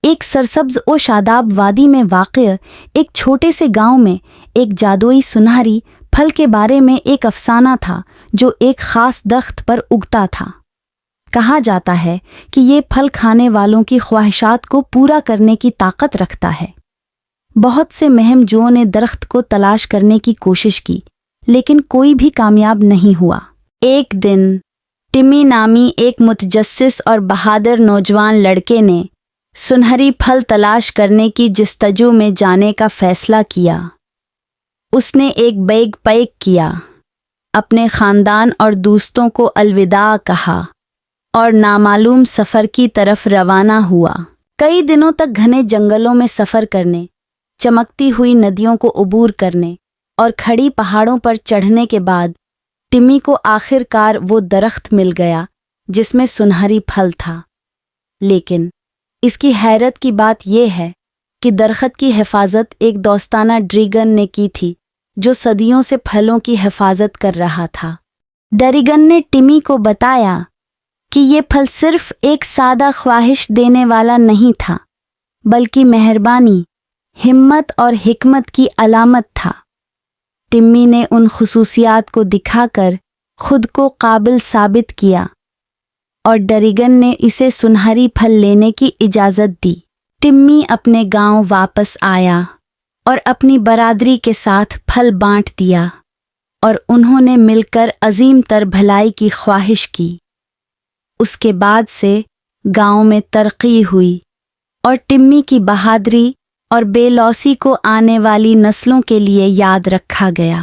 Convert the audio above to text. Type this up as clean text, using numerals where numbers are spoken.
ایک سرسبز و شاداب وادی میں واقع ایک چھوٹے سے گاؤں میں ایک جادوئی سنہری پھل کے بارے میں ایک افسانہ تھا جو ایک خاص درخت پر اگتا تھا۔ کہا جاتا ہے کہ یہ پھل کھانے والوں کی خواہشات کو پورا کرنے کی طاقت رکھتا ہے۔ بہت سے مہم جوؤں نے درخت کو تلاش کرنے کی کوشش کی، لیکن کوئی بھی کامیاب نہیں ہوا۔ ایک دن ٹمی نامی ایک متجسس اور بہادر نوجوان لڑکے نے سنہری پھل تلاش کرنے کی جستجو میں جانے کا فیصلہ کیا۔ اس نے ایک بیگ پیک کیا، اپنے خاندان اور دوستوں کو الوداع کہا اور نامعلوم سفر کی طرف روانہ ہوا۔ کئی دنوں تک گھنے جنگلوں میں سفر کرنے، چمکتی ہوئی ندیوں کو عبور کرنے اور کھڑی پہاڑوں پر چڑھنے کے بعد ٹمی کو آخر کار وہ درخت مل گیا جس میں سنہری پھل تھا۔ لیکن اس کی حیرت کی بات یہ ہے کہ درخت کی حفاظت ایک دوستانہ ڈریگن نے کی تھی جو صدیوں سے پھلوں کی حفاظت کر رہا تھا۔ ڈریگن نے ٹمی کو بتایا کہ یہ پھل صرف ایک سادہ خواہش دینے والا نہیں تھا، بلکہ مہربانی، ہمت اور حکمت کی علامت تھا۔ ٹمی نے ان خصوصیات کو دکھا کر خود کو قابل ثابت کیا اور ڈریگن نے اسے سنہری پھل لینے کی اجازت دی۔ ٹمی اپنے گاؤں واپس آیا اور اپنی برادری کے ساتھ پھل بانٹ دیا اور انہوں نے مل کر عظیم تر بھلائی کی خواہش کی۔ اس کے بعد سے گاؤں میں ترقی ہوئی اور ٹمی کی بہادری اور بے لوثی کو آنے والی نسلوں کے لیے یاد رکھا گیا۔